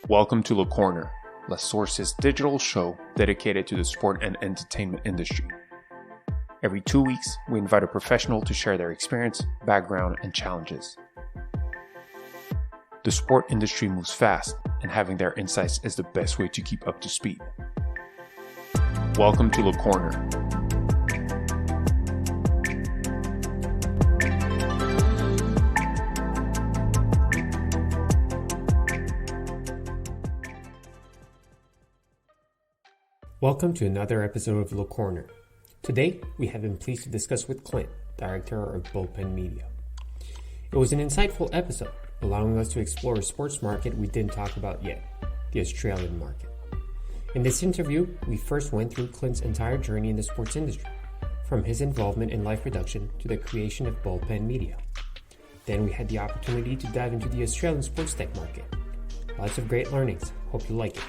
Welcome to The Corner, La Source's digital show dedicated to the sport and entertainment industry. Every 2 weeks, we invite a professional to share their experience, background, and challenges. The sport industry moves fast, and having their insights is the best way to keep up to speed. Welcome to The Corner. Welcome to another episode of The Corner. Today, we have been pleased to discuss with Clint, Director of Bullpen Media. It was an insightful episode, allowing us to explore a sports market we didn't talk about yet, the Australian market. In this interview, we first went through Clint's entire journey in the sports industry, from his involvement in live production to the creation of Bullpen Media. Then we had the opportunity to dive into the Australian sports tech market. Lots of great learnings. Hope you like it.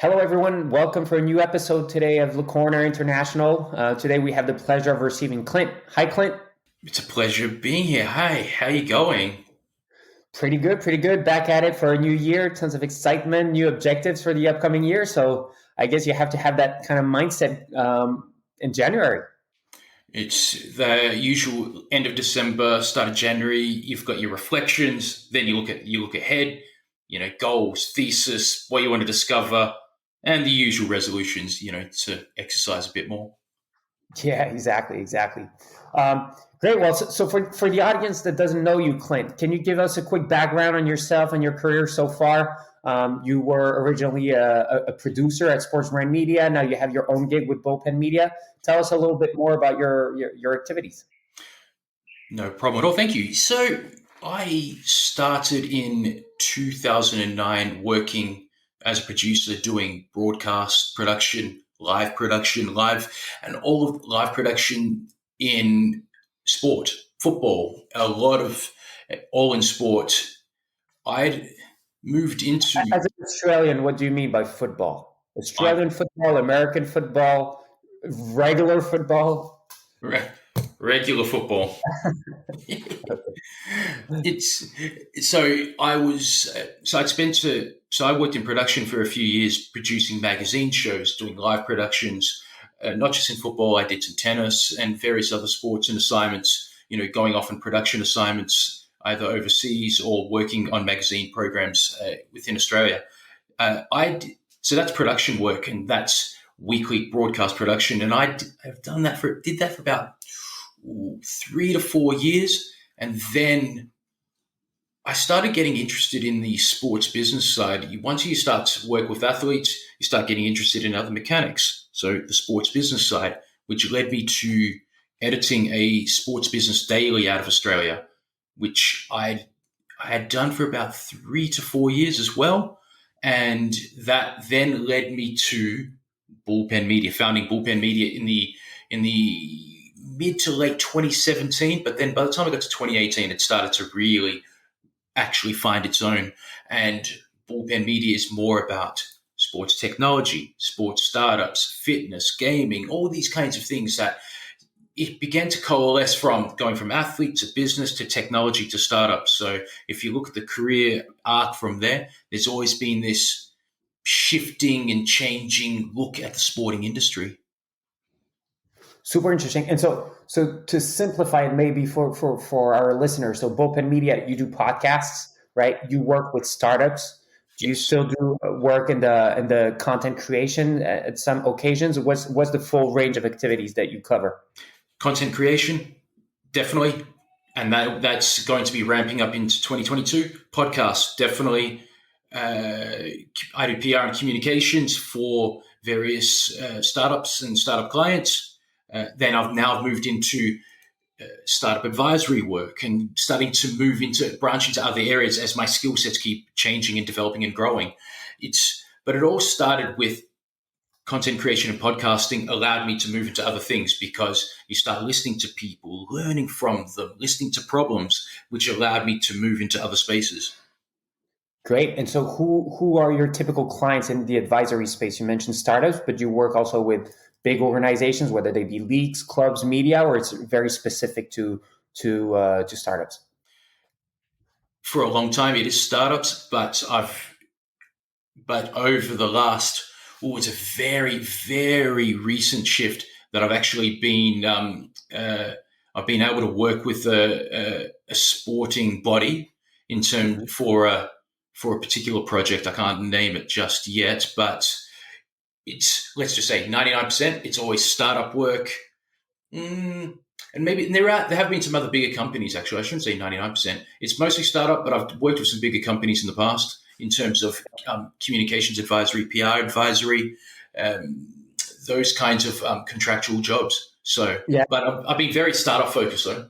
Hello, everyone. Welcome for a new episode today of The Corner International. Today, we have the pleasure of receiving Clint. Hi, Clint. It's a pleasure being here. Hi, how you going? Pretty good. Back at it for a new year. Tons of excitement, new objectives for the upcoming year. So I guess you have to have that kind of mindset in January. It's the usual end of December, start of January. You've got your reflections. Then you look ahead. You know, goals, thesis, what you want to discover. And the usual resolutions, to exercise a bit more. Yeah, exactly. Great. Well, so for the audience that doesn't know you, Clint, can you give us a quick background on yourself and your career so far? You were originally a producer at Bullpen Media. Now you have your own gig with Bullpen Media. Tell us a little bit more about your activities. No problem at all. Thank you. So I started in 2009 working as a producer, doing broadcast production, live and all of live production in sport, football, a lot of all in sport. I'd moved into... As an Australian, what do you mean by football? Australian football, American football, regular football? Regular football. I worked in production for a few years, producing magazine shows, doing live productions, not just in football. I did some tennis and various other sports and assignments, going off on production assignments, either overseas or working on magazine programs within Australia. So that's production work, and that's weekly broadcast production. And I've did that for about 3 to 4 years. And then I started getting interested in the sports business side. Once you start to work with athletes, you start getting interested in other mechanics. So the sports business side, which led me to editing a sports business daily out of Australia, which I had done for about 3 to 4 years as well. And that then led me to Bullpen Media, founding Bullpen Media in the mid to late 2017. But then by the time I got to 2018, it started to really actually find its own. And Bullpen Media is more about sports technology, sports startups, fitness, gaming, all these kinds of things that it began to coalesce from going from athlete to business to technology to startups. So if you look at the career arc from there, there's always been this shifting and changing look at the sporting industry. Super interesting. And so to simplify it maybe for our listeners, so Bullpen Media, you do podcasts, right? You work with startups. Do you still do work in the content creation at some occasions? What's the full range of activities that you cover? Content creation, definitely. And that's going to be ramping up into 2022. Podcasts, definitely. I do PR and communications for various startups and startup clients. Then I've moved into startup advisory work and starting to branch into other areas as my skill sets keep changing and developing and growing. But it all started with content creation and podcasting allowed me to move into other things because you start listening to people, learning from them, listening to problems, which allowed me to move into other spaces. Great. And so who are your typical clients in the advisory space? You mentioned startups, but you work also with big organizations, whether they be leagues, clubs, media, or it's very specific to startups? For a long time, it is startups, but over the last, it's a very, very recent shift that I've actually been I've been able to work with a sporting body in terms for a particular project. I can't name it just yet, but it's, let's just say 99%. It's always startup work. And maybe there have been some other bigger companies, actually. I shouldn't say 99%. It's mostly startup, but I've worked with some bigger companies in the past in terms of communications advisory, PR advisory, those kinds of contractual jobs. So, yeah. But I've been very startup focused, though.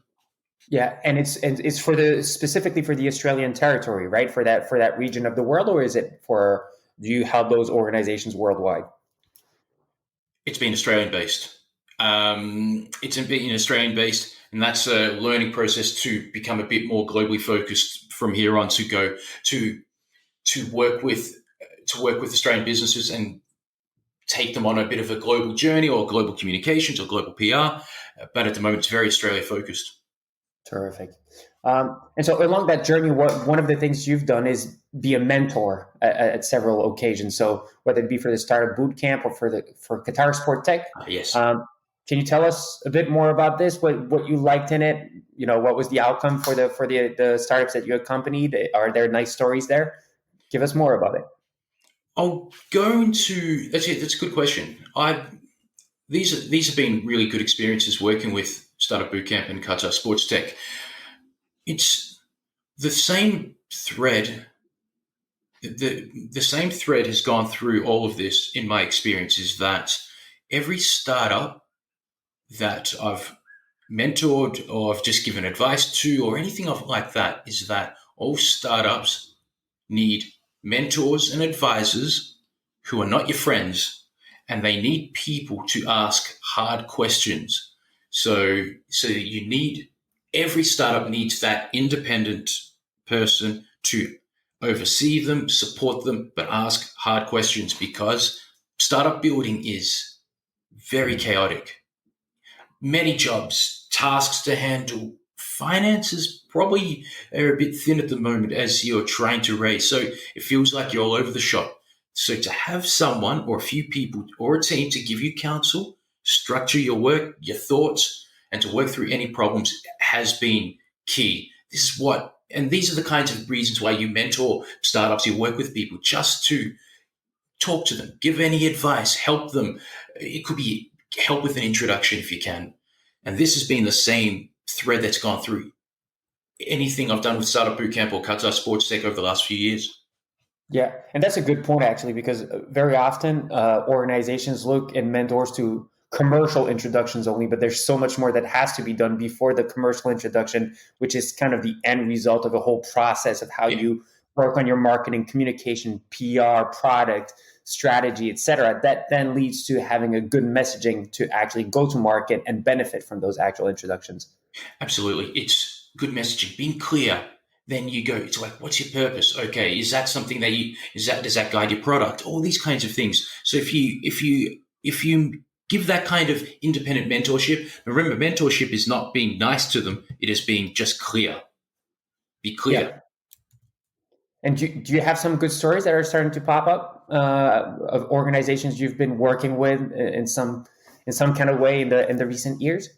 Yeah, and it's for specifically for the Australian territory, right? For that region of the world, or is it do you help those organizations worldwide? It's been Australian based. It's been Australian based, and that's a learning process to become a bit more globally focused from here on, to go to work with Australian businesses and take them on a bit of a global journey, or global communications, or global PR. But at the moment, it's very Australia focused. Terrific. And so along that journey, one of the things you've done is be a mentor at several occasions. So whether it be for the Startup Bootcamp or for Qatar Sport Tech. Yes. Can you tell us a bit more about this? What you liked in it? What was the outcome for the startups that you accompanied? Are there nice stories there? Give us more about it. I'll go into that's a good question. These have been really good experiences working with Startup Bootcamp and Qatar Sports Tech. It's the same thread. The same thread has gone through all of this in my experience, is that every startup that I've mentored or I've just given advice to or anything like that, is that all startups need mentors and advisors who are not your friends, and they need people to ask hard questions. So every startup needs that independent person to oversee them, support them, but ask hard questions, because startup building is very chaotic. Many jobs, tasks to handle, finances probably are a bit thin at the moment as you're trying to raise. So it feels like you're all over the shop. So to have someone or a few people or a team to give you counsel, structure your work, your thoughts, and to work through any problems has been key. These are the kinds of reasons why you mentor startups, you work with people, just to talk to them, give any advice, help them. It could be help with an introduction if you can. And this has been the same thread that's gone through anything I've done with Startup Bootcamp or Qatar Sports Tech over the last few years. Yeah, and that's a good point, actually, because very often organizations look and mentors to commercial introductions only, but there's so much more that has to be done before the commercial introduction, which is kind of the end result of a whole process of how you work on your marketing, communication, PR, product, strategy, etc. That then leads to having a good messaging to actually go to market and benefit from those actual introductions. Absolutely. It's good messaging, being clear. Then you go, it's like, what's your purpose? Okay, is that something does that guide your product? All these kinds of things. So if you give that kind of independent mentorship, remember, mentorship is not being nice to them. It is being just clear. Be clear. Yeah. And do you have some good stories that are starting to pop up of organizations you've been working with in some kind of way in the recent years?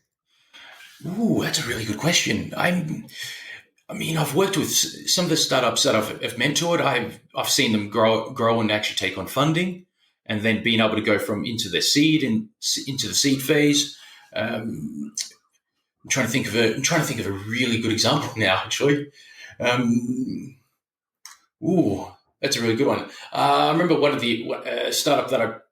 Ooh, that's a really good question. I've worked with some of the startups that I've mentored. I've seen them grow and actually take on funding, and then being able to go into the seed phase. I'm trying to think of a really good example now, actually. That's a really good one. I remember one of the startup that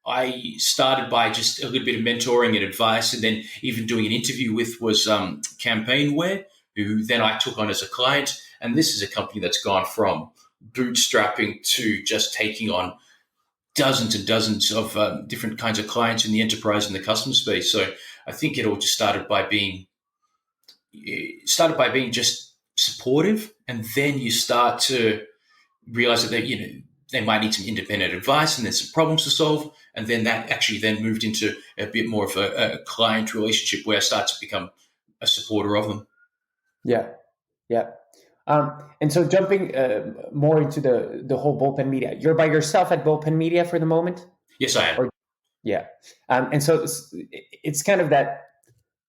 I started by just a little bit of mentoring and advice, and then even doing an interview with was Campaignware, who then I took on as a client. And this is a company that's gone from bootstrapping to just taking on dozens and dozens of different kinds of clients in the enterprise and the customer space. So I think it all just started by being just supportive, and then you start to realize that they might need some independent advice and there's some problems to solve, And then that actually then moved into a bit more of a client relationship where I started to become a supporter of them. Yeah, yeah. And so jumping more into the whole Bullpen Media, you're by yourself at Bullpen Media for the moment? Yes, I am. Yeah. And so it's kind of that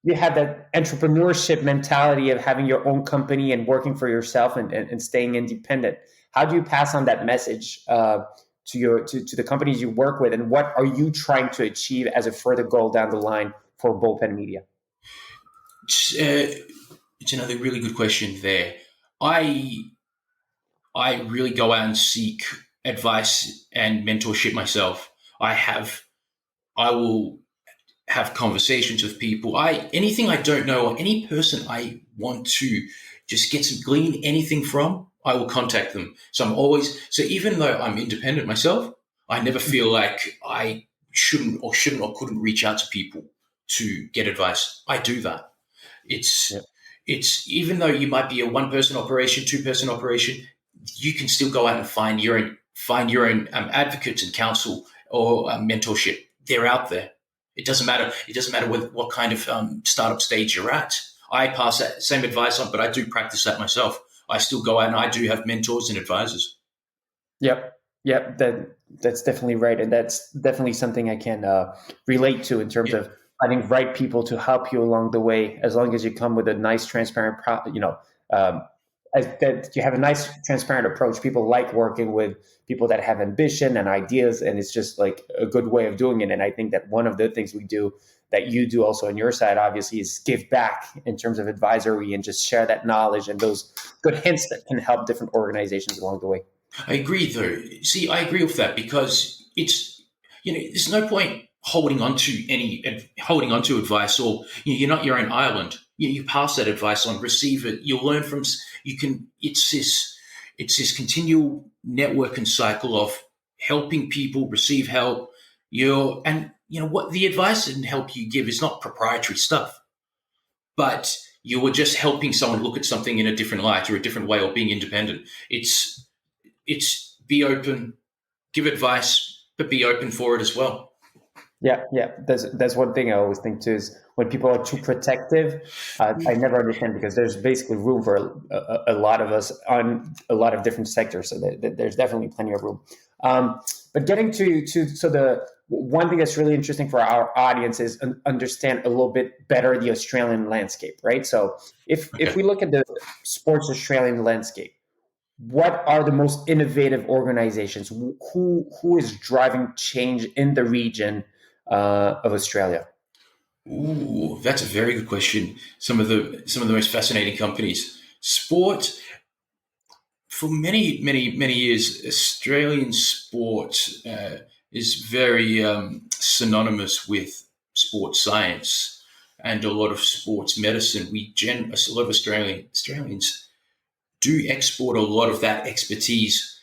you have that entrepreneurship mentality of having your own company and working for yourself and staying independent. How do you pass on that message to the companies you work with, and what are you trying to achieve as a further goal down the line for Bullpen Media? It's another really good question there. I really go out and seek advice and mentorship myself. I will have conversations with people. Anything I don't know or any person I want to just glean anything from, I will contact them. So even though I'm independent myself, I never feel like I shouldn't or couldn't reach out to people to get advice. I do that. It's even though you might be a 1-person operation, 2-person operation, you can still go out and find your own advocates and counsel or mentorship. They're out there. It doesn't matter. It doesn't matter what kind of startup stage you're at. I pass that same advice on, but I do practice that myself. I still go out and I do have mentors and advisors. Yep. That's definitely right, and that's definitely something I can relate to in terms of finding right people to help you along the way. As long as you come with a nice, transparent, that you have a nice, transparent approach. People like working with people that have ambition and ideas, and it's just like a good way of doing it. And I think that one of the things we do that you do also on your side, obviously, is give back in terms of advisory and just share that knowledge and those good hints that can help different organizations along the way. I agree, though. See, I agree with that because there's no point holding on to advice, or you're not your own island. You pass that advice on, receive it. You'll learn from. It's this continual network and cycle of helping people receive help. What the advice and help you give is not proprietary stuff, but you are just helping someone look at something in a different light or a different way, or being independent. It's be open, give advice, but be open for it as well. Yeah. That's one thing I always think too, is when people are too protective, I never understand, because there's basically room for a lot of us on a lot of different sectors. So there's definitely plenty of room. But getting to the one thing that's really interesting for our audience is understand a little bit better the Australian landscape, right? So if we look at the sports Australian landscape, what are the most innovative organizations? Who is driving change in the region of Australia? Ooh, that's a very good question. Some of the most fascinating companies. Sport, for many years, Australian sport is very synonymous with sports science and a lot of sports medicine. A lot of Australians do export a lot of that expertise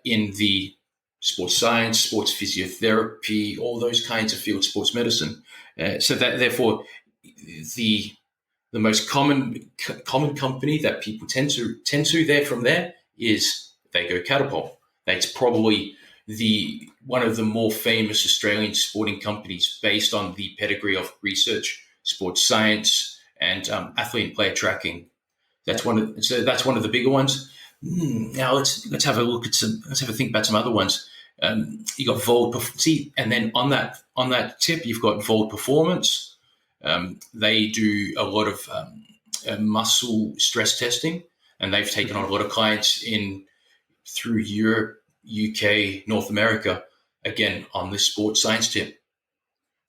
in the sports science, sports physiotherapy, all those kinds of fields, sports medicine. So that therefore, the most common company that people tend to there from there is they go Catapult. That's probably one of the more famous Australian sporting companies based on the pedigree of research, sports science, and athlete and player tracking. That's one of the bigger ones. Now let's have a look at let's have a think about some other ones. You got Volt, and then on that tip, you've got Volt Performance. They do a lot of muscle stress testing, and they've taken on a lot of clients through Europe, UK, North America, again on this sports science tip.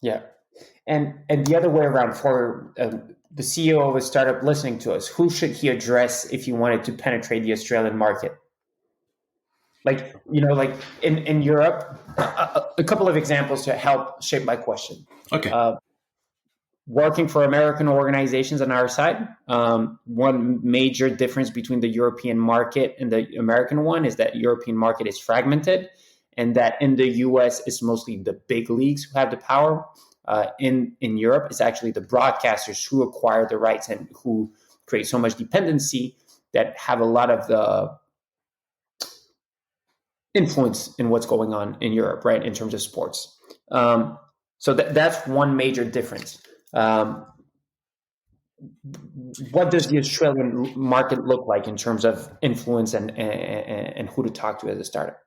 Yeah, and the other way around, for the CEO of a startup listening to us, who should he address if he wanted to penetrate the Australian market? Like in Europe, a couple of examples to help shape my question. Okay. Working for American organizations on our side, one major difference between the European market and the American one is that European market is fragmented, and that in the US, it's mostly the big leagues who have the power. In Europe, it's actually the broadcasters who acquire the rights and who create so much dependency that have a lot of the influence in what's going on in Europe, right, in terms of sports. So that's one major difference. What does the Australian market look like in terms of influence and who to talk to as a startup?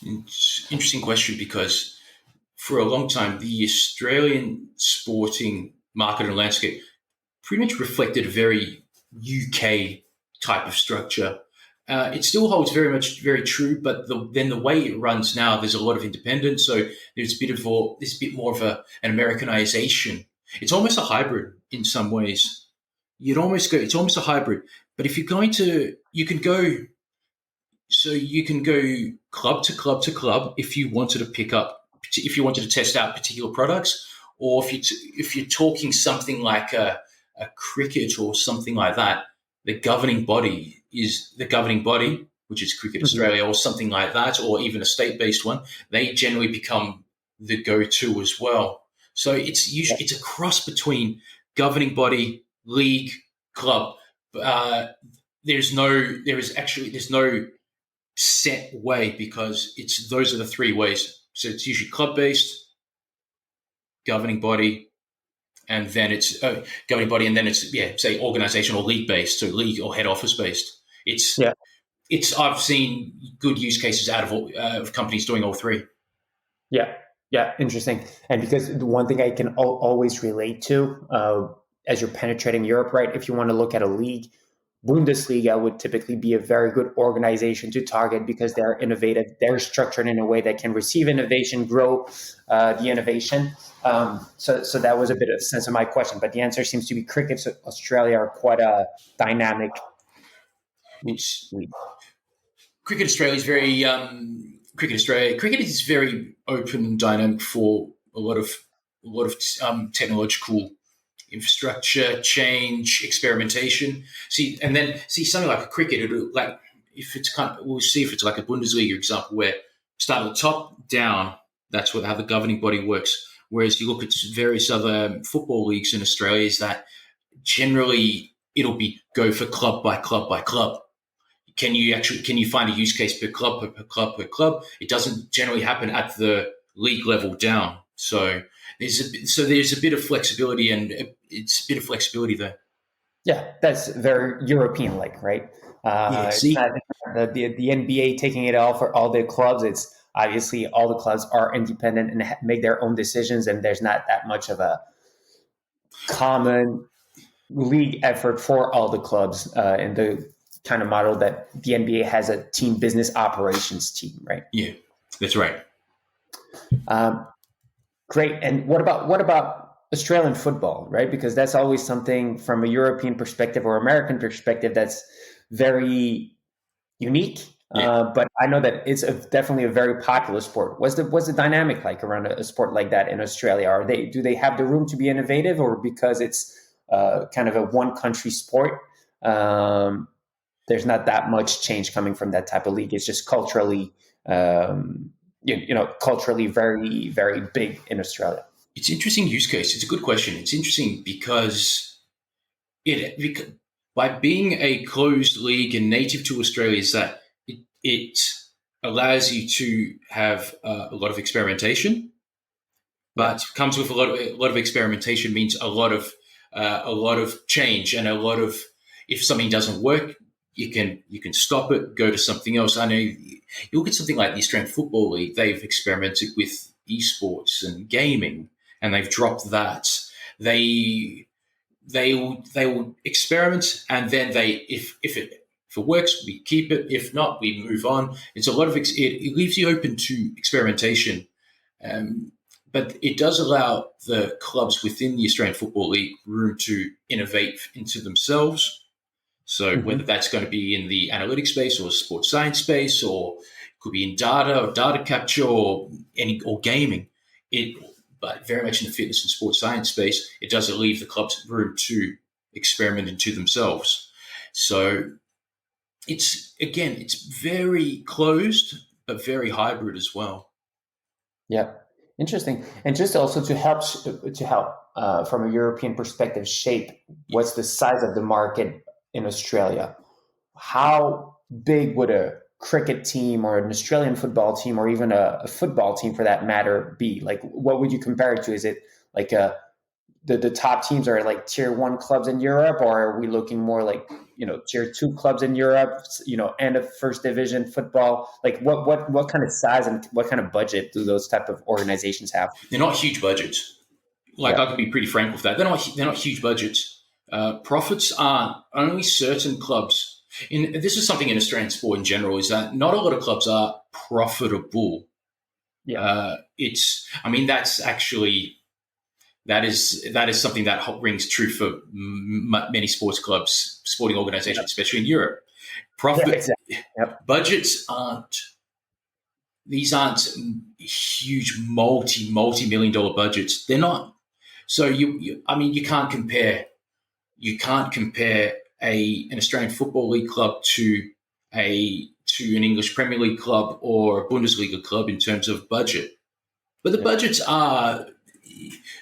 It's an interesting question because for a long time, the Australian sporting market and landscape pretty much reflected a very UK type of structure. It still holds very true, but then the way it runs now, there's a lot of independence. So there's a bit more of an Americanization. It's almost a hybrid in some ways. It's almost a hybrid. But if you're going to, you can go club to club to club if you wanted to test out particular products, or if you're talking something like a cricket or something like that, the governing body, which is Cricket Australia or something like that, or even a state-based one. They generally become the go-to as well. So it's a cross between governing body, league, club. There's no set way because those are the three ways. So it's usually club-based, governing body, and then it's say organizational league-based, so league or head office-based. I've seen good use cases out of companies doing all three. Yeah, interesting. And because the one thing I can always relate to as you're penetrating Europe, right? If you want to look at a league, Bundesliga would typically be a very good organization to target because they're innovative. They're structured in a way that can receive innovation, grow the innovation. So that was a bit of a sense of my question. But the answer seems to be Cricket Australia are quite a dynamic league. Cricket Australia is very Cricket is very open and dynamic for a lot of technological infrastructure change, experimentation. See something like a cricket. We'll see if it's like a Bundesliga example where start at the top down. That's how the governing body works. Whereas you look at various other football leagues in Australia, is that generally it'll be go for club by club by club. Can you find a use case per club per club per club? It doesn't generally happen at the league level down. So there's a bit of flexibility, and it's a bit of flexibility there. Yeah, that's very European-like, right? It's not the NBA taking it all for all the clubs. It's obviously all the clubs are independent and make their own decisions, and there's not that much of a common league effort for all the clubs in the kind of model that the NBA has a team business operations team, right? Yeah, that's right. Great. And what about Australian football, right? Because that's always something from a European perspective or American perspective that's very unique. Yeah. But I know that it's definitely a very popular sport. What's the dynamic like around a sport like that in Australia? Do they have the room to be innovative, or because it's kind of a one country sport? There's not that much change coming from that type of league. It's just culturally, culturally very, very big in Australia. It's an interesting use case. It's a good question. It's interesting because by being a closed league and native to Australia, is that it allows you to have a lot of experimentation, but comes with a lot of experimentation means a lot of change and a lot of, if something doesn't work, you can stop it, go to something else. I know you look at something like the Australian Football League; they've experimented with esports and gaming, and they've dropped that. They will experiment, and then if it works, we keep it. If not, we move on. It's a lot of it leaves you open to experimentation, but it does allow the clubs within the Australian Football League room to innovate into themselves. So whether that's going to be in the analytics space or sports science space, or it could be in data or data capture or gaming, but very much in the fitness and sports science space, it doesn't leave the clubs room to experiment into themselves. So it's very closed, but very hybrid as well. Yeah, interesting. And just also to help from a European perspective, shape what's the size of the market in Australia. How big would a cricket team or an Australian football team or even a football team for that matter be? Like, what would you compare it to? Is it like the top teams are like tier 1 clubs in Europe, or are we looking more like, tier 2 clubs in Europe, and a first division football? Like what kind of size and what kind of budget do those type of organizations have? They're not huge budgets. Like, I could be pretty frank with that. They're not huge budgets. Profits aren't only certain clubs. This is something in Australian sport in general, is that not a lot of clubs are profitable. Yeah. That's actually, that is something that rings true for many sports clubs, sporting organizations, especially in Europe. Exactly. Yep. Budgets aren't huge multi-million dollar budgets. They're not. So you can't compare. You can't compare an Australian Football League club to an English Premier League club or a Bundesliga club in terms of budget. But the budgets are.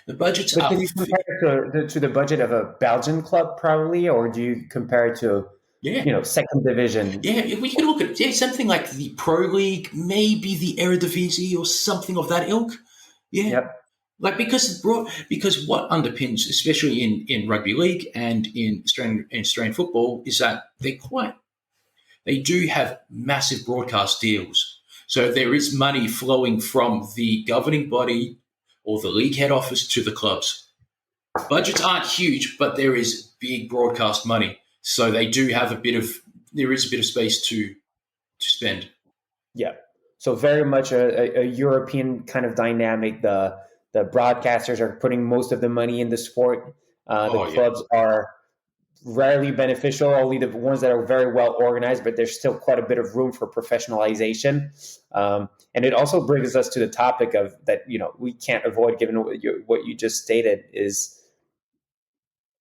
But can you compare it to the budget of a Belgian club, probably, or do you compare it to second division? Yeah, we can look at something like the Pro League, maybe the Eredivisie or something of that ilk. Yeah. Yep. Like, because what underpins, especially in rugby league and in Australian football, is that they do have massive broadcast deals. So there is money flowing from the governing body or the league head office to the clubs. Budgets aren't huge, but there is big broadcast money. So they do have there is a bit of space to spend. Yeah. So very much a European kind of dynamic. The broadcasters are putting most of the money in the sport. The clubs are rarely beneficial, only the ones that are very well organized, but there's still quite a bit of room for professionalization. And it also brings us to the topic of that, we can't avoid, given what you just stated, is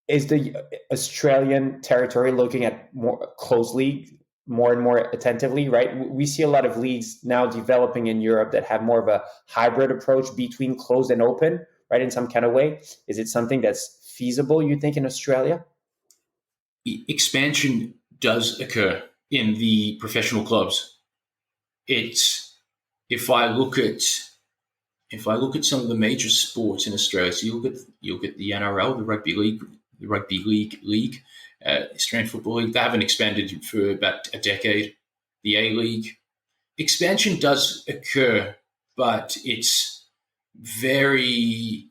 the Australian territory looking at more closely, more and more attentively, right? We see a lot of leagues now developing in Europe that have more of a hybrid approach between closed and open, right? In some kind of way. Is it something that's feasible, you think, in Australia? Expansion does occur in the professional clubs. If I look at some of the major sports in Australia, so you look at the NRL, the Rugby League, Australian Football League, they haven't expanded for about a decade. The A-League. Expansion does occur, but it's very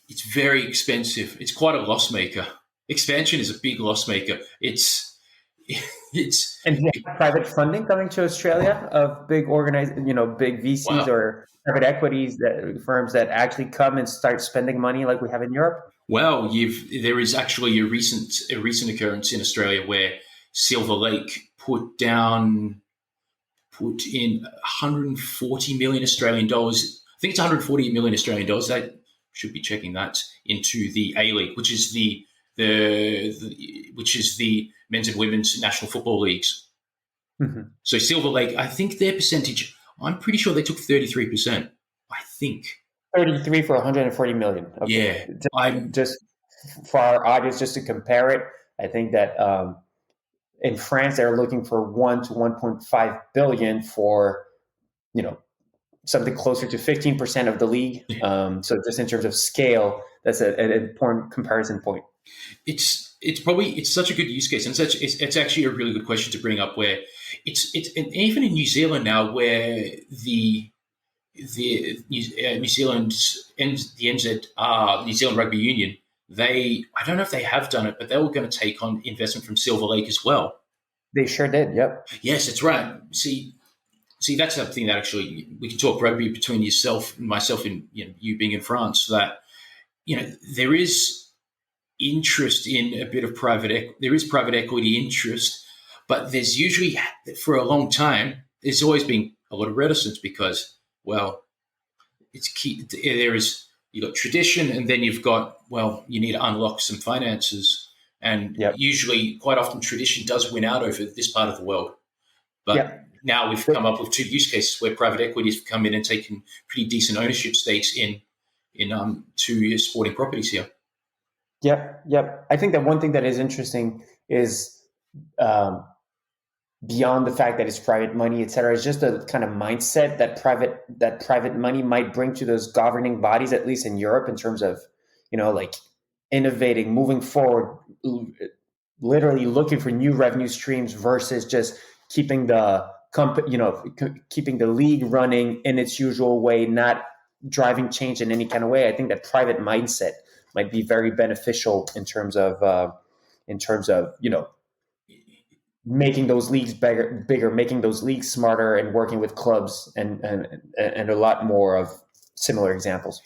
expensive. It's quite a loss maker. Expansion is a big loss maker. It's and you have private funding coming to Australia of big big VCs or private equities firms that actually come and start spending money like we have in Europe. Well, there is actually a recent occurrence in Australia where Silver Lake put in 140 million Australian dollars. I think it's 140 million Australian dollars. They should be checking that into the A-League, which is the men's and women's national football leagues. Mm-hmm. So Silver Lake, I think their percentage, I'm pretty sure they took 33%. I think 33 for 140 million. Okay. Yeah, just for our audience, just to compare it, I think that in France they're looking for 1 to 1.5 billion for something closer to 15% of the league. So just in terms of scale, that's an important comparison point. It's such a good use case, and it's actually a really good question to bring up. Where it's even in New Zealand now, where the New Zealand and the New Zealand Rugby Union, I don't know if they have done it, but they were going to take on investment from Silver Lake as well. They sure did. Yep. Yes, that's right. See, that's something that actually we can talk rugby between yourself and myself, and you being in France. That there is interest in a bit of there is private equity interest, but there's usually, for a long time, there's always been a lot of reticence because, well, it's key. You've got tradition, and then you've got, you need to unlock some finances, and usually, quite often, tradition does win out over this part of the world. But now we've come up with two use cases where private equities have come in and taken pretty decent ownership stakes in two sporting properties here. Yep. I think that one thing that is interesting is beyond the fact that it's private money, et cetera. It's just a kind of mindset that private money might bring to those governing bodies, at least in Europe, in terms of, like innovating, moving forward, literally looking for new revenue streams versus just keeping the keeping the league running in its usual way, not driving change in any kind of way. I think that private mindset might be very beneficial in terms of making those leagues bigger, making those leagues smarter, and working with clubs and a lot more of similar examples.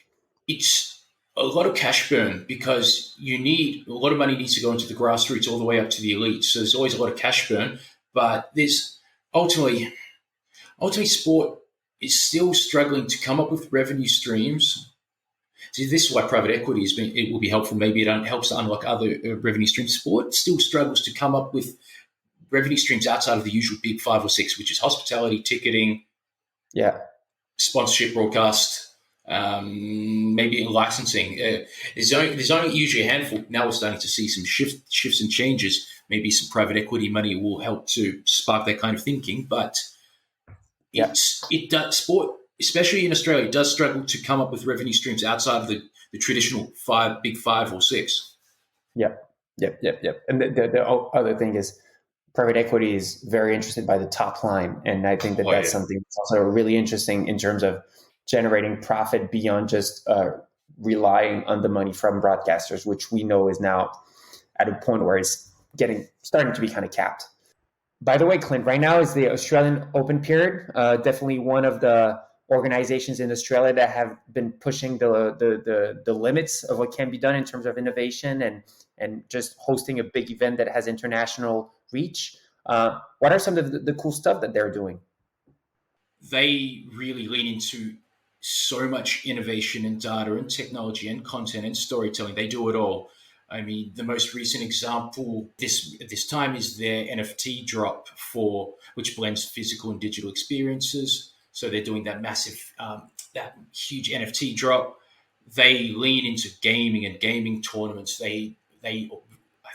It's a lot of cash burn because a lot of money needs to go into the grassroots all the way up to the elite. So there's always a lot of cash burn, but there's ultimately sport is still struggling to come up with revenue streams. So this is why private equity it will be helpful. Maybe it helps to unlock other revenue streams. Sport still struggles to come up with revenue streams outside of the usual big 5 or 6, which is hospitality, ticketing, sponsorship, broadcast, maybe licensing. There's only usually a handful. Now we're starting to see some shifts and changes. Maybe some private equity money will help to spark that kind of thinking. But it does, sport, especially in Australia, does struggle to come up with revenue streams outside of the traditional big 5 or 6. Yep. And the other thing is, private equity is very interested by the top line. And I think that's something that's also really interesting in terms of generating profit beyond just relying on the money from broadcasters, which we know is now at a point where it's starting to be kind of capped. By the way, Clint, right now is the Australian Open period. Definitely one of the organizations in Australia that have been pushing the limits of what can be done in terms of innovation and just hosting a big event that has international reach. What are some of the cool stuff that they're doing? They really lean into so much innovation and data and technology and content and storytelling. They do it all. I mean, the most recent example this time is their NFT drop which blends physical and digital experiences. So they're doing that massive, that huge NFT drop. They lean into gaming and gaming tournaments. They I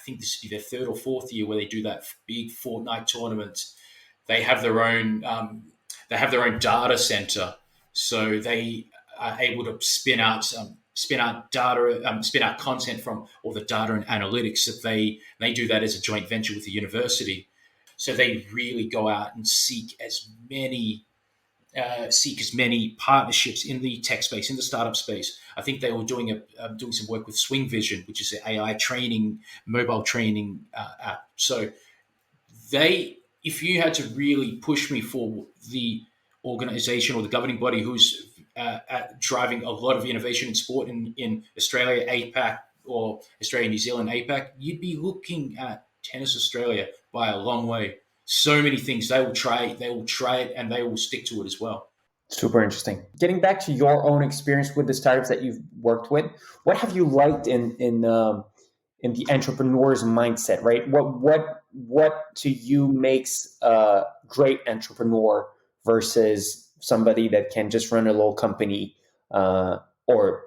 think this would be their 3rd or 4th year where they do that big Fortnite tournament. They have their own data center, so they are able to spin out content from all the data and analytics that they do that as a joint venture with the university. So they really go out and seek as many partnerships in the tech space, in the startup space. I think they were doing some work with Swing Vision, which is an AI mobile training app. So if you had to really push me for the organization or the governing body who's driving a lot of innovation in sport in Australia, APAC, or Australia, New Zealand, APAC, you'd be looking at Tennis Australia by a long way. So many things they will try it, and they will stick to it as well. Super interesting. Getting back to your own experience with the startups that you've worked with, what have you liked in the entrepreneur's mindset, right? What to you makes a great entrepreneur versus somebody that can just run a little company or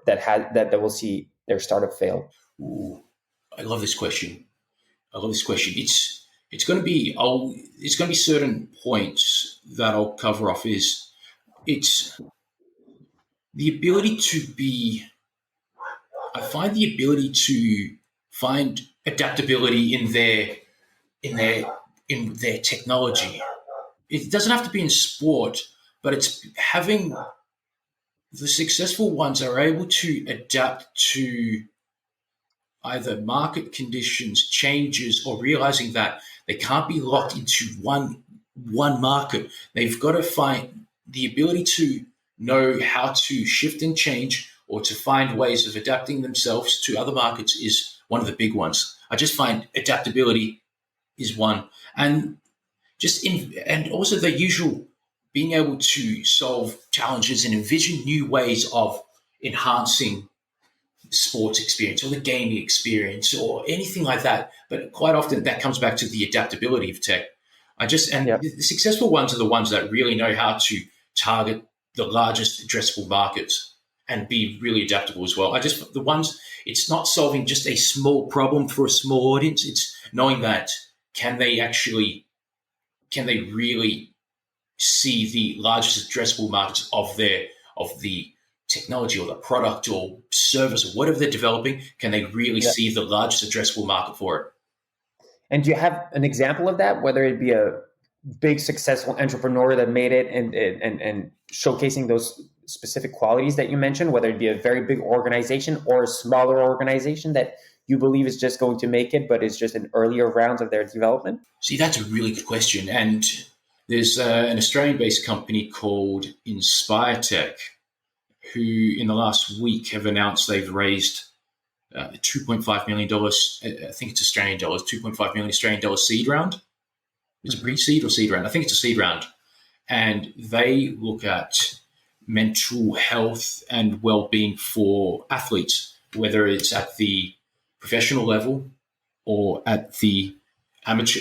that will see their startup fail? Ooh, I love this question. It's going to be certain points that I'll cover off. It's the ability I find the ability to find adaptability in their technology. It doesn't have to be in sport, but it's having the successful ones are able to adapt to either market conditions, changes, or realizing that they can't be locked into one market. They've got to find the ability to know how to shift and change, or to find ways of adapting themselves to other markets is one of the big ones. I just find adaptability is one. And and also the usual being able to solve challenges and envision new ways of enhancing the sports experience or the gaming experience or anything like that. But quite often that comes back to the adaptability of tech. The successful ones are the ones that really know how to target the largest addressable markets and be really adaptable as well. It's not solving just a small problem for a small audience. It's knowing that can they can they really see the largest addressable markets of the technology or the product or service or whatever they're developing? Can they really see the largest addressable market for it? And do you have an example of that, whether it be a big successful entrepreneur that made it and showcasing those specific qualities that you mentioned, whether it be a very big organization or a smaller organization that you believe is just going to make it, but is just in earlier rounds of their development? See, that's a really good question. And there's an Australian-based company called Inspire Tech, who in the last week have announced they've raised $2.5 million, I think it's Australian dollars, 2.5 million Australian dollars seed round. It's a pre-seed or seed round? I think it's a seed round. And they look at mental health and well-being for athletes, whether it's at the professional level or at the amateur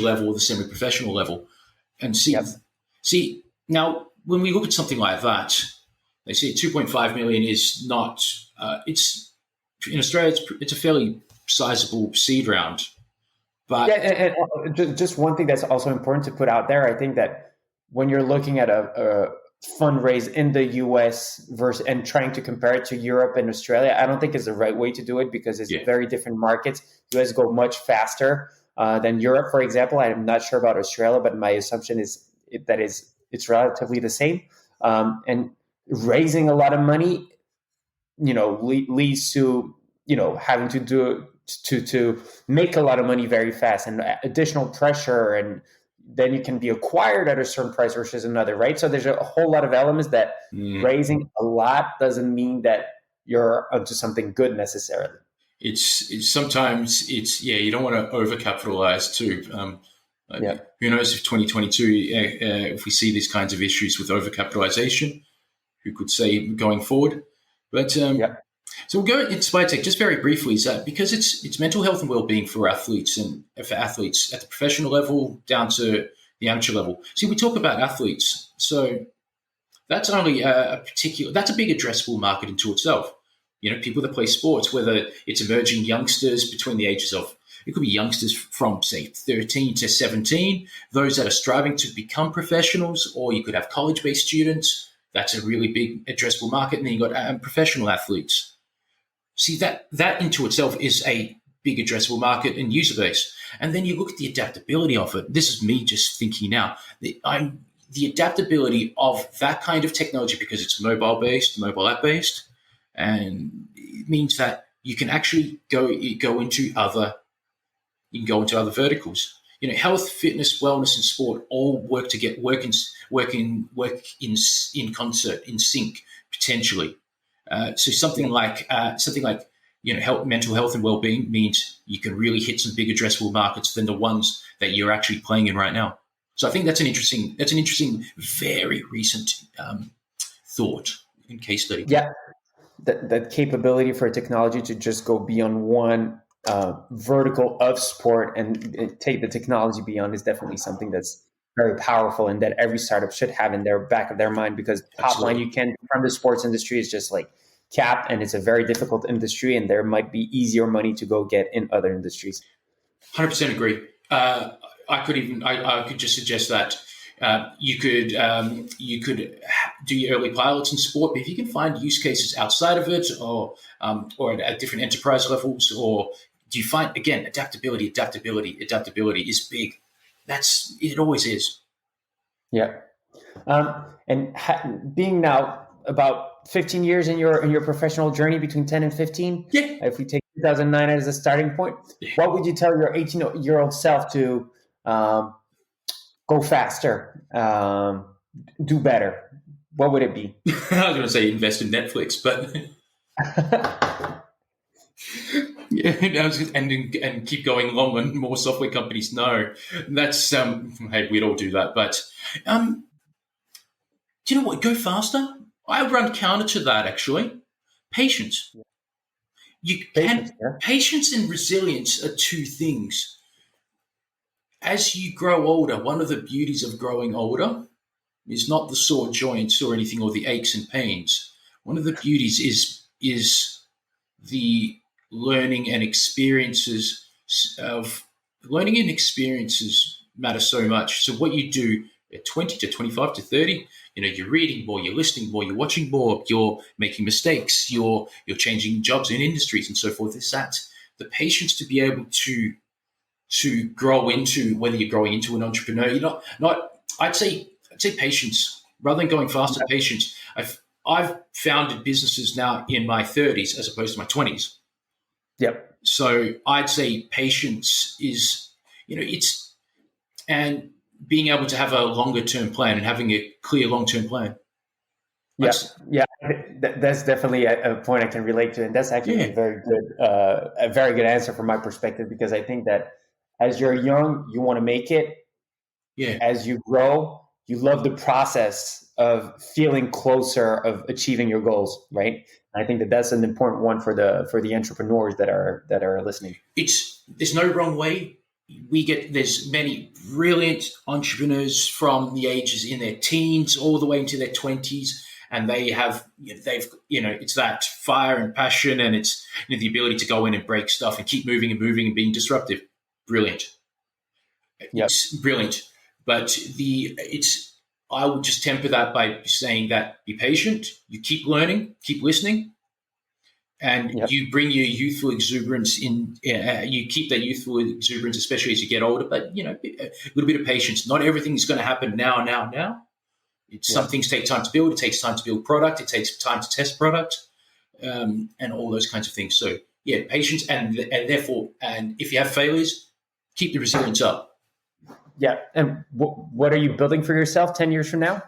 level or the semi-professional level. And see, now when we look at something like that, they say 2.5 million is not, it's in Australia, it's a fairly sizable seed round. But and just one thing that's also important to put out there, I think that when you're looking at a fundraise in the US versus and trying to compare it to Europe and Australia, I don't think is the right way to do it because it's very different markets. US go much faster than Europe, for example. I'm not sure about Australia, but my assumption is that it's relatively the same. And raising a lot of money, leads to having to do to make a lot of money very fast and additional pressure, and then you can be acquired at a certain price versus another, right? So there's a whole lot of elements that raising a lot doesn't mean that you're onto something good necessarily. It's sometimes you don't want to overcapitalize too. Who knows if 2022, if we see these kinds of issues with overcapitalization, who could say going forward? But so we'll go into Spytech just very briefly, is that because it's mental health and well-being for athletes and for athletes at the professional level down to the amateur level. See, we talk about athletes, so that's only that's a big addressable market into itself. People that play sports, whether it's emerging youngsters between the ages of, it could be youngsters from say 13 to 17, those that are striving to become professionals, or you could have college-based students. That's a really big addressable market. And then you've got professional athletes. See, that into itself is a big addressable market and user base. And then you look at the adaptability of it. This is me just thinking now. The adaptability of that kind of technology, because it's mobile-based, mobile app-based, and it means that you can actually go into other verticals. Health, fitness, wellness, and sport all work in concert, in sync, potentially. So something like mental health and well-being means you can really hit some big addressable markets than the ones that you're actually playing in right now. So I think that's an interesting, very recent thought and case study. Yeah, that capability for technology to just go beyond one vertical of sport and take the technology beyond is definitely something that's very powerful and that every startup should have in their back of their mind, because top line you can from the sports industry is just like capped, and it's a very difficult industry, and there might be easier money to go get in other industries. 100% agree. I could just suggest that you could do your early pilots in sport, but if you can find use cases outside of it, or at different enterprise levels, or do you find, again, adaptability is big. It always is. Yeah. And being now about 15 years in your professional journey, between 10 and 15. Yeah. If we take 2009 as a starting point, what would you tell your 18-year-old self to go faster, do better? What would it be? I was going to say invest in Netflix, but and keep going along, and more software companies know. That's hey, we'd all do that, but do you know what? Go faster. I run counter to that, actually. Patience. Patience and resilience are two things. As you grow older, one of the beauties of growing older is not the sore joints or anything, or the aches and pains. One of the beauties is the learning and experiences matter so much. So what you do at 20 to 25 to 30, you're reading more, you're listening more, you're watching more, you're making mistakes, you're changing jobs in industries and so forth. Is that the patience to be able to grow into, whether you're growing into an entrepreneur, you're not. I'd say patience rather than going faster. Patience. I've founded businesses now in my 30s as opposed to my 20s. Yep. So I'd say patience is, and being able to have a longer term plan and having a clear long term plan. Yes, yeah, that's definitely a point I can relate to, and that's actually a very good answer from my perspective, because I think that as you're young, you want to make it. Yeah. As you grow, you love the process of feeling closer of achieving your goals, right? And I think that that's an important one for the entrepreneurs that are listening. There's no wrong way. There's many brilliant entrepreneurs from the ages in their teens all the way into their 20s, and it's that fire and passion, and it's the ability to go in and break stuff and keep moving and being disruptive. Brilliant. Yep. It's brilliant. But I would just temper that by saying that be patient, you keep learning, keep listening, and you bring your youthful exuberance in. You keep that youthful exuberance, especially as you get older. But a little bit of patience. Not everything is going to happen now. Some things take time to build. It takes time to build product. It takes time to test product, and all those kinds of things. So patience, and therefore, and if you have failures, keep the resilience up. Yeah. And what are you building for yourself 10 years from now?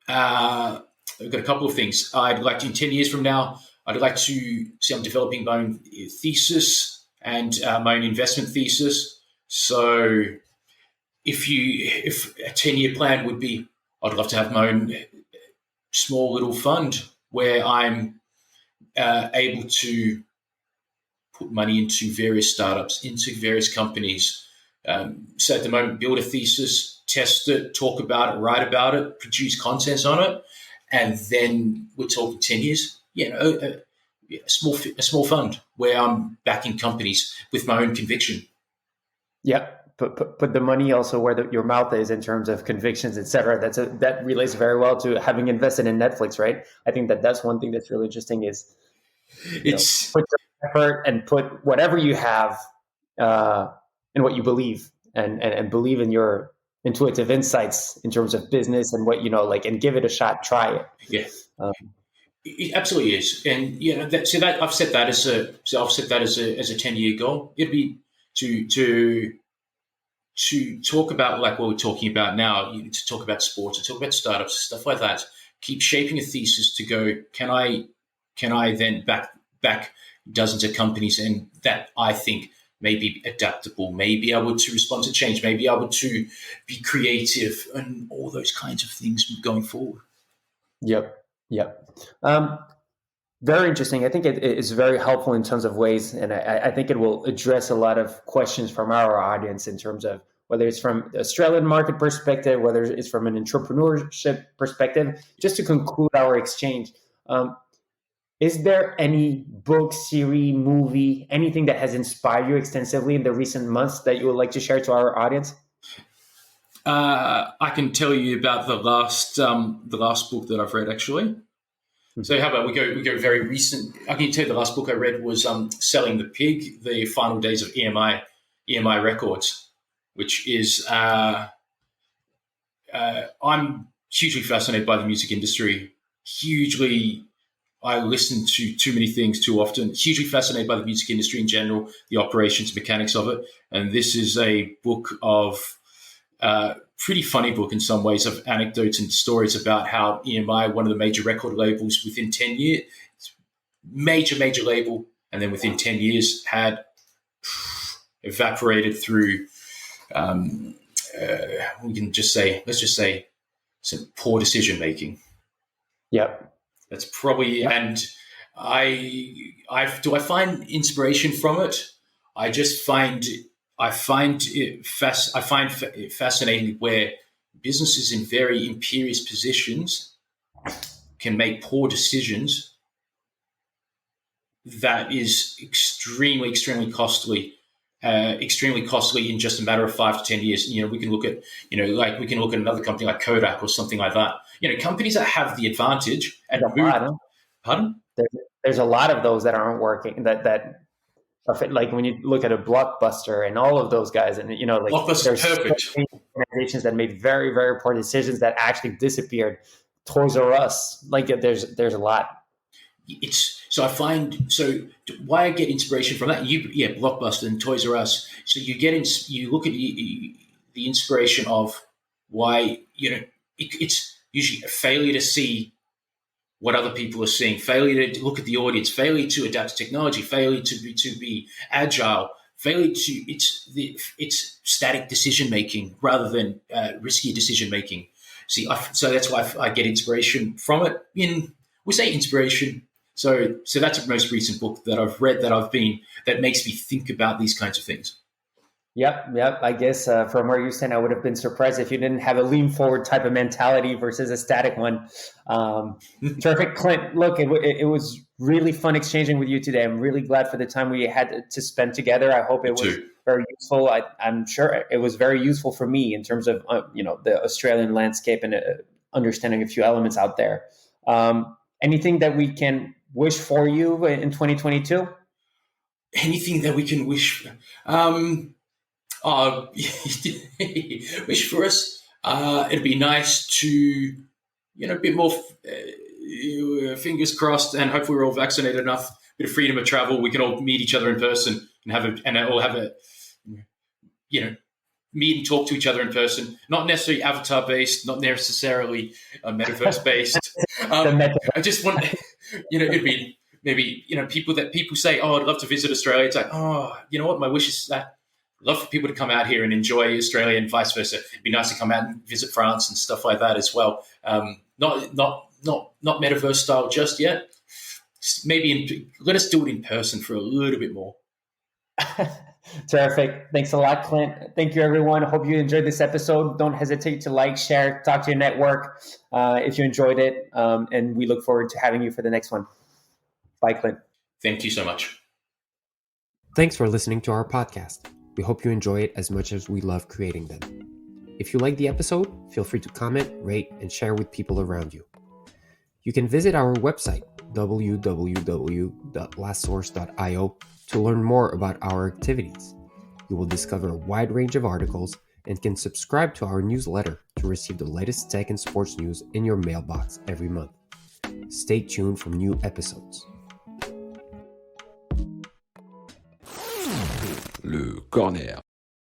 I've got a couple of things. I'd like to, in 10 years from now, I'd like to see I'm developing my own thesis and my own investment thesis. So if a 10-year plan would be, I'd love to have my own small little fund where I'm able to put money into various startups, into various companies. So at the moment, build a thesis, test it, talk about it, write about it, produce content on it, and then we're talking 10 years. A small fund where I'm backing companies with my own conviction. Yeah, put the money also where your mouth is in terms of convictions, etc. That relates very well to having invested in Netflix, right? I think that's one thing that's really interesting is put your effort and put whatever you have in what you believe and believe in your intuitive insights in terms of business and what and give it a shot, try it. Yeah. It absolutely is, and I've set that as a 10-year goal. It'd be to talk about like what we're talking about now. To talk about sports, to talk about startups, stuff like that. Keep shaping a thesis to go. Can I then back dozens of companies, and that I think may be adaptable, may be able to respond to change, may be able to be creative, and all those kinds of things going forward. Yep. Very interesting. I think it is very helpful in tons of ways, and I think it will address a lot of questions from our audience in terms of whether it's from the Australian market perspective, whether it's from an entrepreneurship perspective. Just to conclude our exchange, is there any book, series, movie, anything that has inspired you extensively in the recent months that you would like to share to our audience? I can tell you about the last book that I've read, actually. Mm-hmm. So how about we go very recent? I can tell you the last book I read was Selling the Pig: The Final Days of EMI Records, which is I'm hugely fascinated by the music industry. I listen to too many things too often. Hugely fascinated by the music industry in general, the operations, mechanics of it. And this is a book of pretty funny book in some ways, of anecdotes and stories about how EMI, one of the major record labels, within 10 years, major label, and then within 10 years had evaporated through, let's just say some poor decision making. Yep. That's probably, and I find inspiration from it. I find it fascinating where businesses in very imperious positions can make poor decisions that is extremely costly extremely costly in just a matter of 5 to 10 years. We can look at, we can look at another company like Kodak or something like that. Companies that have the advantage and Pardon? There's a lot of those that aren't working. That like when you look at a Blockbuster and all of those guys, and Blockbuster's perfect. So many organizations that made very, very poor decisions that actually disappeared. Toys R Us, like there's a lot. Why I get inspiration from that? Blockbuster and Toys R Us. So you look at the inspiration of why it's usually a failure to see what other people are seeing, failure to look at the audience, failure to adapt to technology, failure to be agile, failure to it's static decision making rather than risky decision making. So that's why I get inspiration from it. We say inspiration. So that's a most recent book that I've read that makes me think about these kinds of things. Yep. I guess from where you stand, I would have been surprised if you didn't have a lean forward type of mentality versus a static one. Terrific, Clint. Look, it was really fun exchanging with you today. I'm really glad for the time we had to spend together. I hope it was very useful. I'm sure it was very useful for me in terms of the Australian landscape and understanding a few elements out there. Anything that we can wish for you in 2022? Anything that we can wish for? Wish for us. It'd be nice to, a bit more fingers crossed, and hopefully we're all vaccinated enough. Bit of freedom of travel. We can all meet each other in person meet and talk to each other in person. Not necessarily avatar based, not necessarily metaverse based. I just want, it'd be maybe people say, "Oh, I'd love to visit Australia." It's like, oh, you know what? My wish is that. I'd love for people to come out here and enjoy Australia and vice versa. It'd be nice to come out and visit France and stuff like that as well. Not metaverse style just yet. Just maybe let us do it in person for a little bit more. Terrific. Thanks a lot, Clint. Thank you, everyone. Hope you enjoyed this episode. Don't hesitate to like, share, talk to your network if you enjoyed it. And we look forward to having you for the next one. Bye, Clint. Thank you so much. Thanks for listening to our podcast. We hope you enjoy it as much as we love creating them. If you like the episode, feel free to comment, rate, and share with people around you. You can visit our website, www.lastsource.io, to learn more about our activities. You will discover a wide range of articles and can subscribe to our newsletter to receive the latest tech and sports news in your mailbox every month. Stay tuned for new episodes. Le corner.